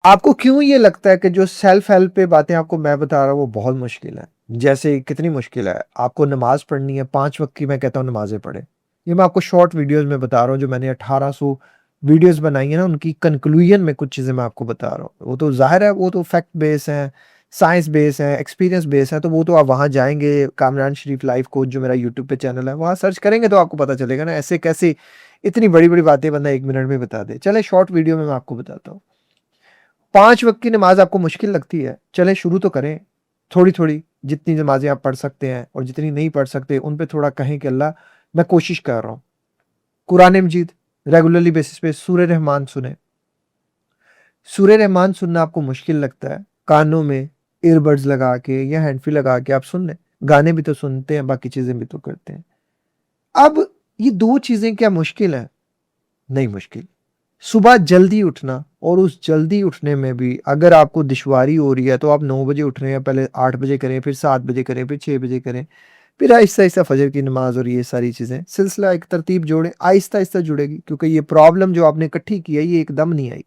आपको क्यों ये लगता है कि जो सेल्फ हेल्प पे बातें आपको मैं बता रहा हूँ वो बहुत मुश्किल है? जैसे कितनी मुश्किल है? आपको नमाज़ पढ़नी है, 5 वक़्त की मैं कहता हूँ नमाज़ें पढ़ें। ये मैं आपको शॉर्ट वीडियोज़ में बता रहा हूँ जो मैंने 1800 वीडियोज़ बनाई है ना, उनकी कंक्लूजन में कुछ चीज़ें मैं आपको बता रहा हूँ। वो तो ज़ाहिर है, वो तो फैक्ट बेस हैं, साइंस बेस हैं, एक्सपीरियंस बेस है, तो वो तो आप वहाँ जाएँगे, कामरान शरीफ लाइफ कोच जो मेरा यूट्यूब पे चैनल है, वहाँ सर्च करेंगे तो आपको पता चलेगा ना, ऐसे कैसे इतनी बड़ी-बड़ी बातें बंदा 1 मिनट में बता दे। चलें शॉर्ट वीडियो में मैं आपको बताता हूँ। 5 वक़्त की नमाज़ आपको मुश्किल लगती है, चलें शुरू तो करें, थोड़ी-थोड़ी, जितनी नमाज़ें आप पढ़ सकते हैं और जितनी नहीं पढ़ सकते, उन पे थोड़ा कहें कि अल्लाह मैं कोशिश कर रहा हूँ। कुरान मजीद रेगुलरली बेसिस पे सूरह रहमान सुनें। सूरह रहमान सुनना आपको मुश्किल लगता है, कानों में ईयरबड्स लगा के या हैंड फ्री लगा के आप सुन लें। गाने भी तो सुनते हैं, बाकी चीज़ें भी तो करते हैं। अब ये 2 चीज़ें क्या मुश्किल हैं? नहीं मुश्किल। सुबह जल्दी उठना और उस जल्दी उठने में भी अगर आपको दुश्वारी हो रही है तो आप 9 बजे उठ रहे हैं, पहले 8 बजे करें, फिर 7 बजे करें, फिर 6 बजे करें, फिर आहिस्ता-आहिस्ता फ़जर की नमाज़ और ये सारी चीज़ें, सिलसिला एक तरतीब जोड़ें, आहिस्ता-आहिस्ता जुड़ेगी क्योंकि ये प्रॉब्लम जो आपने इकट्ठी की है ये एकदम नहीं आई।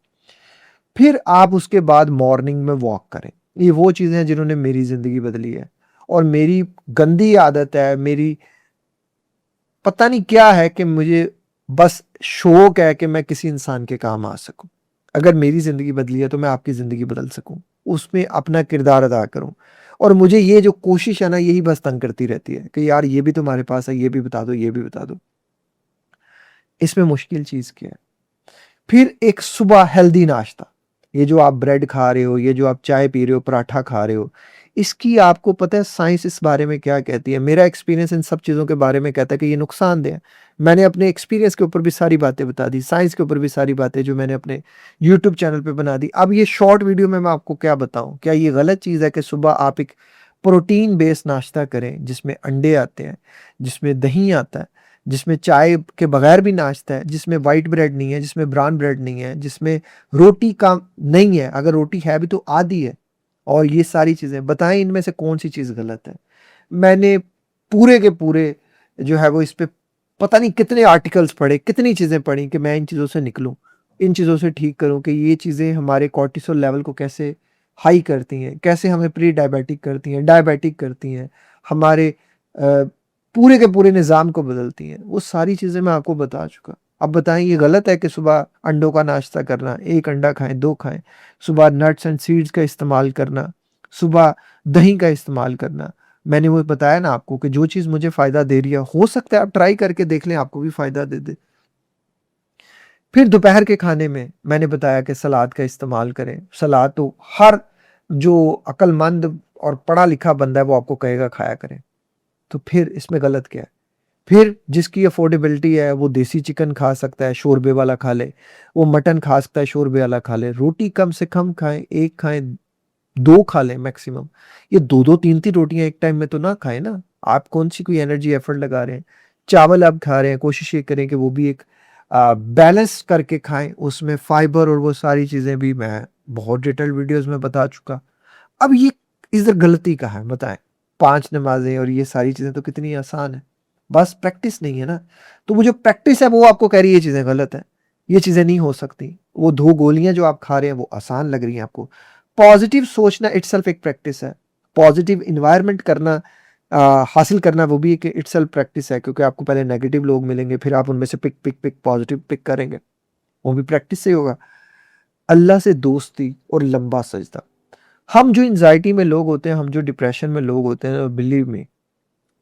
फिर आप उसके बाद मॉर्निंग में वॉक करें। ये वो चीज़ें हैं जिन्होंने मेरी ज़िंदगी बदली है और मेरी गंदी आदत है, मेरी पता नहीं क्या है कि मुझे बस शौक है कि मैं किसी इंसान के काम आ सकूं। अगर मेरी ज़िंदगी बदली है तो मैं आपकी ज़िंदगी बदल सकूं, उसमें अपना किरदार अदा करूं। और मुझे ये जो कोशिश है ना यही बस तंग करती रहती है कि यार ये भी तुम्हारे पास है, ये भी बता दो, ये भी बता दो। इसमें मुश्किल चीज़ क्या है? फिर एक सुबह हेल्दी नाश्ता, ये जो आप ब्रेड खा रहे हो, ये जो आप चाय पी रहे हो, पराठा खा रहे हो, इसकी आपको पता है साइंस इस बारे में क्या कहती है? मेरा एक्सपीरियंस इन सब चीज़ों के बारे में कहता है कि ये नुकसानदेह है। मैंने अपने एक्सपीरियंस के ऊपर भी सारी बातें बता दी, साइंस के ऊपर भी सारी बातें जो मैंने अपने यूट्यूब चैनल पे बना दी। अब ये शॉर्ट वीडियो में मैं आपको क्या बताऊँ? क्या ये गलत चीज़ है कि सुबह आप एक प्रोटीन बेस्ड नाश्ता करें, जिसमें अंडे आते हैं, जिसमें दही आता है, जिसमें चाय के बगैर भी नाश्ता है, जिसमें व्हाइट ब्रेड नहीं है, जिसमें ब्राउन ब्रेड नहीं है, जिसमें रोटी का नहीं है, अगर रोटी है भी तो आधी है और ये सारी चीज़ें बताएँ इनमें से कौन-सी चीज़ गलत है? मैंने पूरे के पूरे जो है वो इस पे पता नहीं कितने आर्टिकल्स पढ़े, कितनी चीज़ें पढ़ी कि मैं इन चीज़ों से निकलूँ, इन चीज़ों से ठीक करूँ कि ये चीज़ें हमारे कॉर्टिसोल लेवल को कैसे हाई करती हैं, कैसे हमें प्री डायबिटिक करती हैं, डायबिटिक करती हैं, हमारे पूरे के पूरे निज़ाम को बदलती हैं। वो सारी चीज़ें मैं आपको बता चुका। अब बताएँ ये गलत है कि सुबह अंडों का नाश्ता करना, 1 अंडा खाएँ, 2 खाएँ, सुबह नट्स एंड सीड्स का इस्तेमाल करना, सुबह दही का इस्तेमाल करना। मैंने वो बताया ना आपको कि जो चीज़ मुझे फ़ायदा दे रही है, हो सकता है आप ट्राई करके देख लें, आपको भी फ़ायदा दे दे। फिर दोपहर के खाने में मैंने बताया कि सलाद का इस्तेमाल करें। सलाद तो हर जो अक्लमंद और पढ़ा-लिखा बंदा है, वो आपको कहेगा खाया करें। तो फिर इसमें गलत क्या है? फिर जिसकी अफ़ोर्डेबिलिटी है, वो देसी चिकन खा सकता है, शोरबे वाला खा ले। वो मटन खा सकता है, शोरबे वाला खा ले। रोटी कम से कम खाएँ, 1 खाएँ, 2 खा लें मैक्सिमम। ये 2-2 3-3 रोटियाँ एक टाइम में तो ना खाएँ ना। आप कौन-सी कोई एनर्जी एफर्ट लगा रहे हैं। चावल आप खा रहे हैं, कोशिश ये करें कि वो भी एक बैलेंस करके खाएँ, उसमें फाइबर और वो सारी चीज़ें भी मैं बहुत डिटेल्ड वीडियोज़ में बता चुका। अब ये इधर गलती कहाँ है बताएँ? 5 नमाज़ें और ये सारी चीज़ें तो कितनी आसान है। बस प्रैक्टिस नहीं है ना। तो वो जो प्रैक्टिस है वो आपको कह रही है ये चीज़ें गलत हैं। ये चीज़ें नहीं हो सकती। वो 2 गोलियाँ जो आप खा रहे हैं वो आसान लग रही हैं आपको। पॉज़िटिव सोचना इटसेल्फ एक प्रैक्टिस है। पॉज़िटिव एनवायरनमेंट करना हासिल करना वो भी एक इटसेल्फ प्रैक्टिस है क्योंकि आपको पहले नेगेटिव लोग मिलेंगे, फिर आप उनमें से पिक पॉज़िटिव पिक करेंगे। वो भी प्रैक्टिस से ही होगा। अल्लाह से दोस्ती और लंबा सजदा। हम जो एंग्ज़ायटी में लोग होते हैं, हम जो डिप्रेशन में लोग होते हैं, बिलीव मी,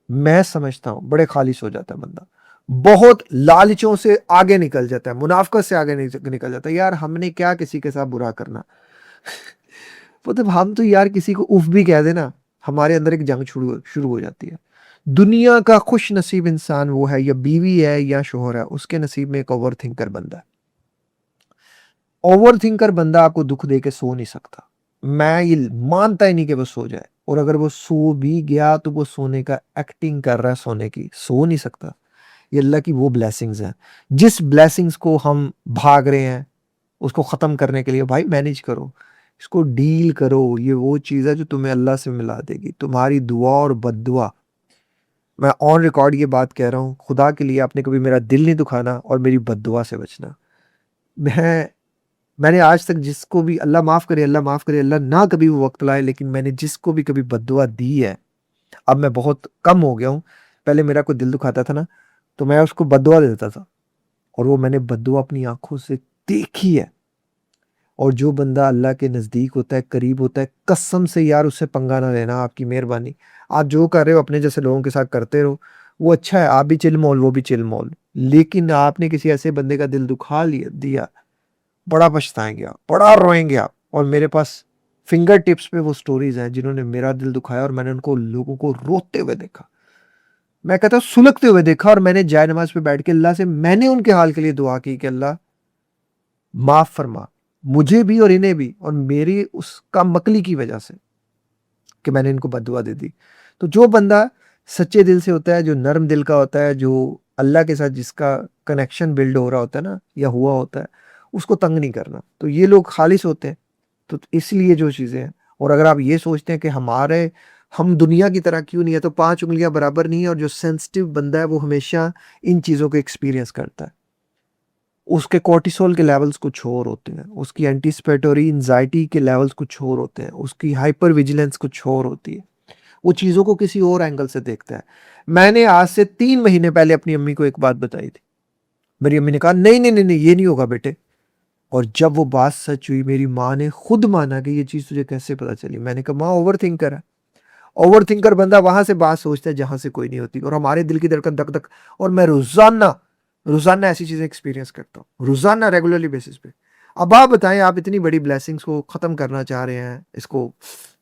मैं समझता हूँ बड़े खालिश हो जाता है बंदा। बहुत लालचों से आगे निकल जाता है, मुनाफ़िक़त से आगे निकल जाता है। यार हमने क्या किसी के साथ बुरा करना? मतलब हम तो यार किसी को उफ़ भी कह दें ना, हमारे अंदर एक जंग शुरू शुरू हो जाती है। दुनिया का खुशनसीब इंसान वो है या बीवी है या शौहर है, उसके नसीब में एक ओवरथिंकर बंदा है। ओवरथिंकर बंदा आपको दुःख दे के सो नहीं सकता। मैं ये मानता ही नहीं कि वो सो जाए और अगर वो सो भी गया तो वो सोने का एक्टिंग कर रहा है सोने की, सो नहीं सकता। ये अल्लाह की वो ब्लेसिंग्स हैं। जिस ब्लेसिंग्स को हम भाग रहे हैं, उसको ख़त्म करने के लिए भाई मैनेज करो, इसको डील करो। ये वो चीज़ है जो तुम्हें अल्लाह से मिला देगी। तुम्हारी दुआ और बद्दुआ, मैं ऑन रिकॉर्ड ये बात कह रहा हूँ, खुदा के लिए आपने कभी मेरा दिल नहीं दुखाना और मेरी बद्दुआ से बचना। मैं मैंने आज तक जिसको भी अल्लाह माफ़ करे, अल्लाह माफ़ करे, अल्लाह ना कभी वो वक़्त लाए, लेकिन मैंने जिसको भी कभी बद्दुआ दी है, अब मैं बहुत कम हो गया हूँ। पहले मेरा कोई दिल दुखाता था ना, तो मैं उसको बद्दुआ दे देता था, और वो मैंने बद्दुआ अपनी आँखों से देखी है। और जो बंदा अल्लाह के नज़दीक होता है, करीब होता है, कसम से यार उससे पंगा ना लेना, आपकी मेहरबानी। आप जो कर रहे हो अपने जैसे लोगों के साथ करते रहो, वो अच्छा है, आप भी चिल मोल, वो भी चिल मोल। लेकिन आपने किसी ऐसे बंदे का दिल दुखा लिया दिया, बड़ा पछताएँगे आप, बड़ा रोएँगे आप। और मेरे पास फिंगर टिप्स पे वो स्टोरीज़ हैं जिन्होंने मेरा दिल दुखाया, और मैंने उनको लोगों को रोते हुए देखा। मैं कहता हूँ सुलगते हुए देखा, और मैंने जाए नमाज़ पे बैठ के अल्लाह से मैंने उनके हाल के लिए दुआ की कि अल्लाह माफ़ फरमा, मुझे भी और इन्हें भी, और मेरी उस कमबख्ती की वजह से कि मैंने इनको बद्दुआ दे दी। तो जो बंदा सच्चे दिल से होता है, जो नर्म दिल का होता है, जो अल्लाह के साथ जिसका कनेक्शन बिल्ड हो रहा होता है ना, या हुआ होता है, उसको तंग नहीं करना। तो ये लोग खालिस होते हैं, तो इसलिए जो चीज़ें हैं। और अगर आप ये सोचते हैं कि हम दुनिया की तरह क्यों नहीं है, तो 5 उँगलियाँ बराबर नहीं है, और जो सेंसिटिव बंदा है वो हमेशा इन चीज़ों को एक्सपीरियंस करता है। उसके कॉर्टिसोल के लेवल्स कुछ और होते हैं, उसकी एंटीसिपेटरी एंग्जायटी के लेवल्स कुछ और होते हैं, उसकी हाइपर विजिलेंस कुछ और होती है। वो चीज़ों को किसी और एंगल से देखता है। मैंने आज से 3 महीने पहले अपनी अम्मी को एक बात बताई थी। मेरी अम्मी ने कहा, "नहीं, नहीं, नहीं, नहीं, ये नहीं होगा बेटे।" और जब वो बात सच हुई, मेरी माँ ने खुद माना कि ये चीज़ तुझे कैसे पता चली? मैंने कहा, "माँ ओवरथिंकर है।" ओवरथिंकर बंदा वहाँ से बात सोचता है जहाँ से कोई नहीं होती, और हमारे दिल की धड़कन धक-धक, और मैं रोज़ाना ऐसी चीज़ें एक्सपीरियंस करता हूँ। रोज़ाना रेगुलरली बेसिस पे। अब आप बताएँ, आप इतनी बड़ी ब्लेसिंग्स को ख़त्म करना चाह रहे हैं, इसको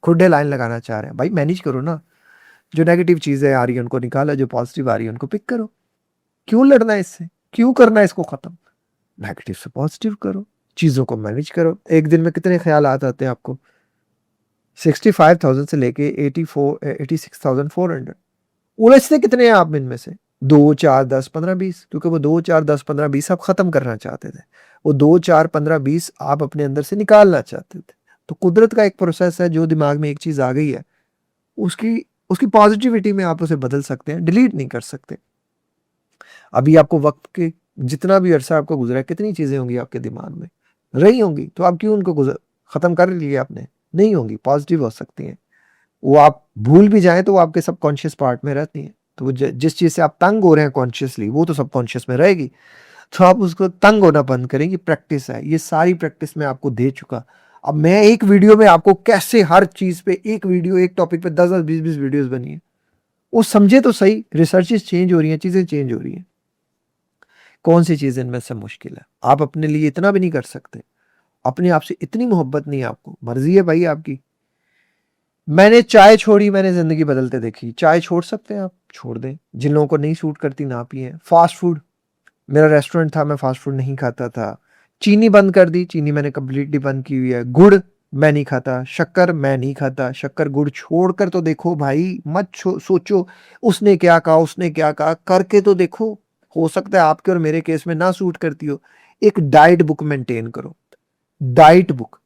खुडे लाइन लगाना चाह रहे हैं। भाई मैनेज करो ना। जो नेगेटिव चीज़ें आ रही हैं उनको निकालो, जो पॉज़िटिव आ रही है उनको पिक करो। क्यों लड़ना है इससे? क्यों करना है इसको ख़त्म? नेगेटिव से पॉज़िटिव करो, चीज़ों को मैनेज करो। एक दिन में कितने ख़यालात आते हैं आपको? 65,000 से लेके 86,400। उलझते कितने हैं आप इनमें से? 2, 4, 10, 15, 20, क्योंकि वो 2, 4, 10, 15, 20 आप ख़त्म करना चाहते थे। वो 2, 4, 15, 20 आप अपने अंदर से निकालना चाहते थे। तो कुदरत का एक प्रोसेस है, जो दिमाग में एक चीज़ आ गई है, उसकी उसकी पॉज़िटिविटी में आप उसे बदल सकते हैं, डिलीट नहीं कर सकते। अभी आपको वक़्त के जितना भी अरसा आपको गुज़रा है, कितनी चीज़ें होंगी आपके दिमाग में, रही होंगी, तो आप क्यों उनको ख़त्म कर लिए आपने? नहीं होंगी, पॉज़िटिव हो सकती हैं। वो आप भूल भी जाएँ तो वो आपके सबकॉन्शियस पार्ट में रहती हैं। तो वो ज जिस चीज़ से आप तंग हो रहे हैं कॉन्शियसली, वो तो सबकॉन्शियस में रहेगी। तो आप उसको तंग होना बंद करें, ये प्रैक्टिस है। ये सारी प्रैक्टिस मैं आपको दे चुका। अब मैं एक वीडियो में आपको कैसे हर चीज़ पे एक वीडियो, एक टॉपिक पे 10-10, 20-20 वीडियोज़ बनी है। वो समझे तो सही, रिसर्चेज़ चेंज हो रही हैं, चीज़ें चेंज हो रही हैं। कौन-सी चीज़ इनमें से मुश्किल है? आप अपने लिए इतना भी नहीं कर सकते। अपने आप से इतनी मोहब्बत नहीं है आपको, मर्ज़ी है भाई आपकी। मैंने चाय छोड़ी, मैंने ज़िंदगी बदलते देखी। चाय छोड़ सकते हैं आप? छोड़ दें। जिन लोगों को नहीं सूट करती ना पिएँ। फ़ास्ट फूड, मेरा रेस्टोरेंट था, मैं फ़ास्ट फूड नहीं खाता था। चीनी बंद कर दी, चीनी मैंने कंप्लीटली बंद की हुई है। गुड़ मैं नहीं खाता, शक्कर मैं नहीं खाता। शक्कर, गुड़ छोड़कर तो देखो भाई, मत सोचो उसने क्या कहा, उसने क्या कहा, करके तो देखो। हो सकता है आपके और मेरे केस में ना सूट करती हो। एक डाइट बुक मेंटेन करो, डाइट बुक।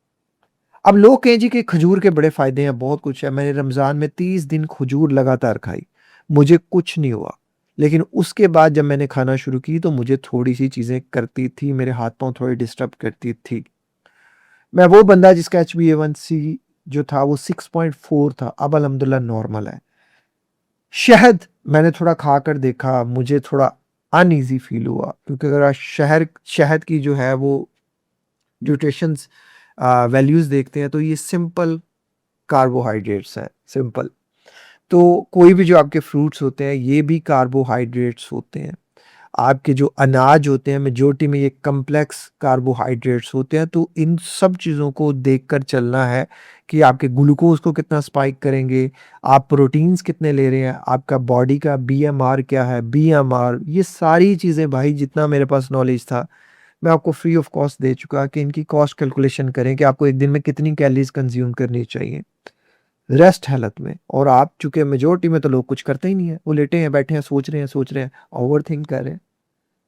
अब लोग कहें जी कि खजूर के बड़े फ़ायदे हैं, बहुत कुछ है। मैंने रमज़ान में 30 दिन खजूर लगातार खाई, मुझे कुछ नहीं हुआ। लेकिन उसके बाद जब मैंने खाना शुरू की तो मुझे थोड़ी-सी चीज़ें करती थी, मेरे हाथ-पाँव थोड़े डिस्टर्ब करती थी। मैं वो बंदा जिसका HbA1c जो था वो 6.4 था, अब अल्हम्दुलिल्लाह नॉर्मल है। शहद मैंने थोड़ा खाकर देखा, मुझे थोड़ा अनईज़ी फ़ील हुआ, क्योंकि अगर आप शहद की जो है वो न्यूट्रिशंस वैल्यूज़ देखते हैं, तो ये सिंपल कार्बोहाइड्रेट्स हैं, सिंपल। तो कोई भी जो आपके फ्रूट्स होते हैं, ये भी कार्बोहाइड्रेट्स होते हैं। आपके जो अनाज होते हैं, मेजॉरिटी में ये कॉम्प्लेक्स कार्बोहाइड्रेट्स होते हैं। तो इन सब चीज़ों को देखकर चलना है कि आपके ग्लूकोज़ को कितना स्पाइक करेंगे, आप प्रोटीन्स कितने ले रहे हैं, आपका बॉडी का बीएमआर क्या है, बीएमआर, ये सारी चीज़ें भाई जितना मेरे पास नॉलेज था, मैं आपको फ्री ऑफ कॉस्ट दे चुका कि इनकी कॉस्ट कैलकुलेशन करें कि आपको एक दिन में कितनी कैलोरीज़ कंज़्यूम करनी चाहिए। रेस्ट हालत में। और आप चूँकि मेजॉरिटी में तो लोग कुछ करते ही नहीं है। वो लेटे हैं, बैठे हैं, सोच रहे हैं, ओवरथिंक कर रहे हैं।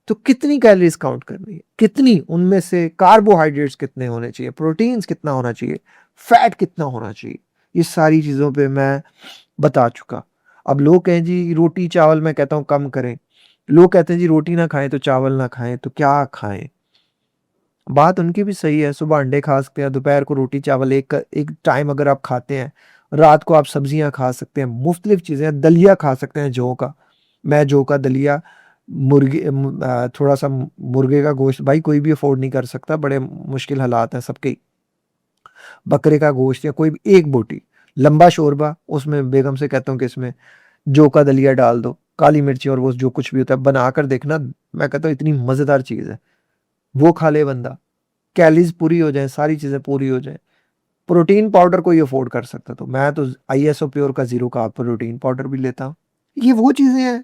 तो कितनी कैलोरीज़ काउंट करनी है? कितनी? उनमें से कार्बोहाइड्रेट्स कितने होने चाहिए, प्रोटीन्स कितना होना चाहिए, फैट कितना होना चाहिए? ये सारी चीज़ों पे मैं बता चुका। अब लोग कहें जी रोटी-चावल, मैं कहता हूँ कम करें। लोग कहते हैं जी रोटी ना खाएँ तो चावल ना खाएँ, तो क्या खाएँ? बात उनकी भी सही है, सुबह अंडे खा सकते हैं, दोपहर को रोटी चावल एक टाइम अगर आप खाते हैं, रात को आप सब्जियाँ खा सकते हैं, मुख्तलिफ चीज़ें, दलिया खा सकते हैं जौ का। मैं जौ का दलिया, थोड़ा-सा मुर्गे का गोश्त, भाई कोई भी अफ़ोर्ड नहीं कर सकता, बड़े मुश्किल हालात हैं सबके ही। बकरे का गोश्त या कोई भी एक बोटी, लंबा शोरबा, उसमें बेगम से कहता हूँ कि इसमें जौ का दलिया डाल दो, काली मिर्ची और वो जो कुछ भी होता है, बनाकर देखना, मैं कहता हूँ इतनी मज़ेदार चीज़ है। वो खा ले बंदा, कैलोरीज़ पूरी हो जाएँ, सारी चीज़ें पूरी हो जाएँ। प्रोटीन पाउडर कोई अफ़ोर्ड कर सकता, तो मैं तो आईएसओ प्योर का ज़ीरो कार्ब प्रोटीन पाउडर भी लेता हूँ। ये वो चीज़ें हैं,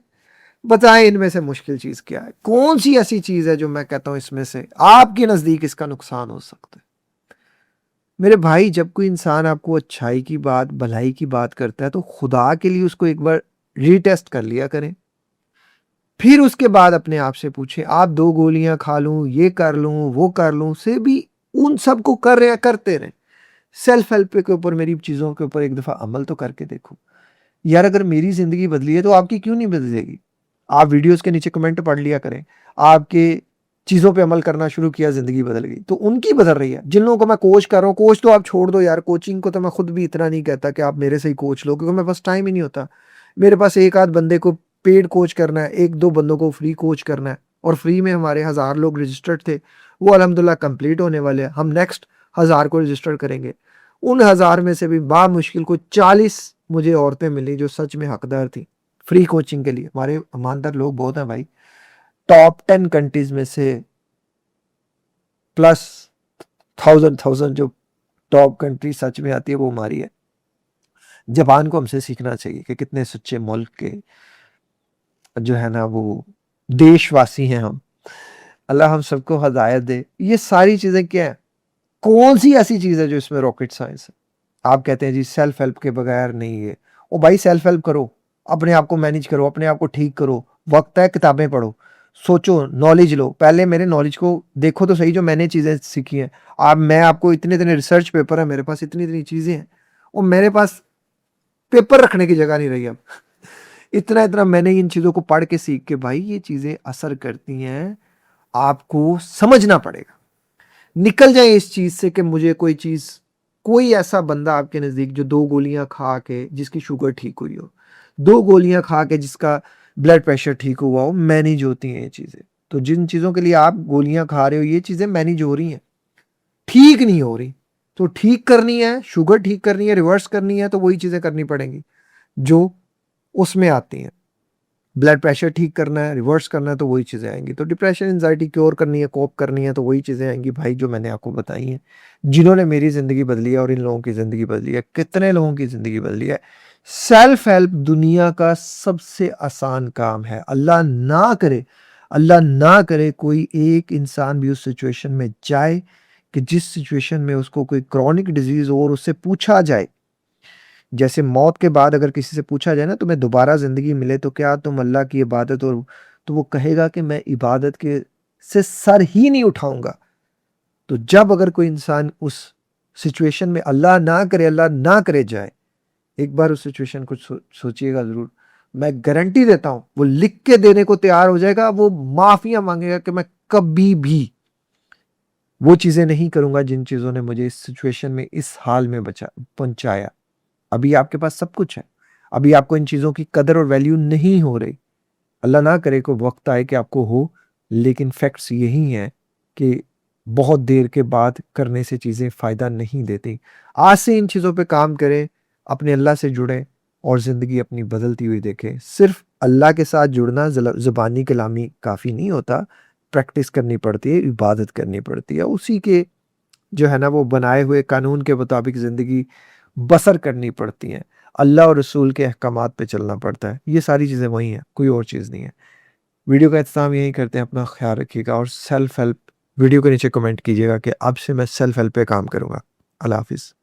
बताएँ इनमें से मुश्किल चीज़ क्या है? कौन-सी ऐसी चीज़ है जो मैं कहता हूँ इसमें से आपके नज़दीक इसका नुकसान हो सकता है? मेरे भाई, जब कोई इंसान आपको अच्छाई की बात, भलाई की बात करता है, तो खुदा के लिए उसको एक बार रीटेस्ट कर लिया करें। फिर उसके बाद अपने आप से पूछें, आप 2 गोलियाँ खा लूँ, ये कर लूँ, वो कर लूँ, से भी उन सब को कर रहे हैं, करते रहें। सेल्फ हेल्प के ऊपर, मेरी चीज़ों के ऊपर एक दफ़ा अमल तो करके देखो। यार अगर मेरी ज़िंदगी बदली है तो आपकी क्यों नहीं बदलेगी? आप वीडियोज़ के नीचे कमेंट पढ़ लिया करें। आपके चीज़ों पे अमल करना शुरू किया, ज़िंदगी बदल गई। तो उनकी बदल रही है। जिन लोगों को मैं कोच कर रहा हूँ, कोच तो आप छोड़ दो यार, कोचिंग को तो मैं खुद भी इतना नहीं कहता कि आप मेरे से ही कोच लो, क्योंकि मेरे पास टाइम ही नहीं होता। मेरे पास एक आध बंदे को पेड कोच करना है, 1-2 बंदों को फ्री कोच करना है, और फ्री में हमारे 1000 लोग रजिस्टर्ड थे। वो अल्हम्दुलिल्लाह कंप्लीट होने वाले हैं। हम नेक्स्ट 1000 को रजिस्टर करेंगे। उन 1000 में से भी बामुश्किल को 40 मुझे औरतें मिली जो सच में हकदार थी फ्री कोचिंग के लिए। हमारे ईमानदार लोग बहुत हैं भाई। टॉप 10 कंट्रीज में से प्लस थाउजेंड जो टॉप कंट्री सच में आती है वो हमारी है। जापान को हमसे सीखना चाहिए कि कितने सच्चे मुल्क के जो है ना वो देशवासी हैं हम। अल्लाह हम सबको हदायत दे। ये सारी चीज़ें क्या है? कौन सी ऐसी चीज़ है जो इसमें रॉकेट साइंस है? आप कहते हैं जी सेल्फ हेल्प के बगैर नहीं है। ओ भाई, सेल्फ हेल्प करो, अपने आप को मैनेज करो, अपने आप को ठीक करो। वक्त है, किताबें पढ़ो, सोचो, नॉलेज लो। पहले मेरे नॉलेज को देखो तो सही, जो मैंने चीज़ें सीखी हैं। आप मैं आपको इतने इतने रिसर्च पेपर है मेरे पास, इतनी इतनी चीज़ें हैं, और मेरे पास पेपर रखने की जगह नहीं रही अब। इतना इतना मैंने इन चीज़ों को पढ़ के सीख के, भाई ये चीज़ें असर करती हैं, आपको समझना पड़ेगा। निकल जाए इस चीज़ से कि मुझे कोई चीज़, कोई ऐसा बंदा आपके नज़दीक जो 2 गोलियाँ खा के जिसकी शुगर ठीक हुई हो, 2 गोलियाँ खा के जिसका ब्लड प्रेशर ठीक हुआ हो, मैनेज होती हैं ये चीज़ें। तो जिन चीज़ों के लिए आप गोलियाँ खा रहे हो, ये चीज़ें मैनेज हो रही हैं, ठीक नहीं हो रही। तो ठीक करनी है, शुगर ठीक करनी है, रिवर्स करनी है, तो वही चीज़ें करनी पड़ेंगी जो उसमें आती हैं। ब्लड प्रेशर ठीक करना है, रिवर्स करना है, तो वही चीज़ें आएँगी। तो डिप्रेशन, एंग्ज़ायटी क्योर करनी है, कोप करनी है, तो वही चीज़ें आएँगी भाई जो मैंने आपको बताई हैं, जिन्होंने मेरी ज़िंदगी बदली है और इन लोगों की ज़िंदगी बदली है। कितने लोगों की ज़िंदगी बदली है। सेल्फ हेल्प दुनिया का सबसे आसान काम है। अल्लाह ना करे कोई एक इंसान भी उस सिचुएशन में जाए कि जिस सिचुएशन में उसको कोई क्रॉनिक डिज़ीज़ हो और उससे पूछा जाए, जैसे मौत के बाद अगर किसी से पूछा जाए ना, तुम्हें दोबारा ज़िंदगी मिले तो क्या तुम अल्लाह की इबादत, और तो वो कहेगा कि मैं इबादत के से सर ही नहीं उठाऊँगा। तो जब अगर कोई इंसान उस सिचुएशन में, अल्लाह ना करे जाए, एक बार उस सिचुएशन को सोचिएगा ज़रूर। मैं गारंटी देता हूँ, वो लिख के देने को तैयार हो जाएगा, वो माफ़िया माँगेगा कि मैं कभी भी वो चीज़ें नहीं करूँगा जिन चीज़ों ने मुझे इस सिचुएशन में, इस हाल में पहुँचाया। अभी आपके पास सब कुछ है। अभी आपको इन चीज़ों की कदर और वैल्यू नहीं हो रही। अल्लाह ना करे कोई वक़्त आए कि आपको हो, लेकिन फैक्ट्स यही हैं कि बहुत देर के बाद करने से चीज़ें फ़ायदा नहीं देती। आज से इन चीज़ों पे काम करें, अपने अल्लाह से जुड़ें और ज़िंदगी अपनी बदलती हुई देखें। सिर्फ़ अल्लाह के साथ जुड़ना ज़ुबानी कलामी काफ़ी नहीं होता, प्रैक्टिस करनी पड़ती है, इबादत करनी पड़ती है। उसी के जो है ना वो बनाए हुए कानून के मुताबिक ज़िंदगी बसर करनी पड़ती हैं। अल्लाह और रसूल के अहकामात पे चलना पड़ता है। ये सारी चीज़ें वही हैं, कोई और चीज़ नहीं है। वीडियो का इख्तिताम यहीं करते हैं। अपना ख़्याल रखिएगा और सेल्फ हेल्प वीडियो के नीचे कमेंट कीजिएगा कि अब से मैं सेल्फ हेल्प पे काम करूँगा। अल्लाह हाफ़िज़।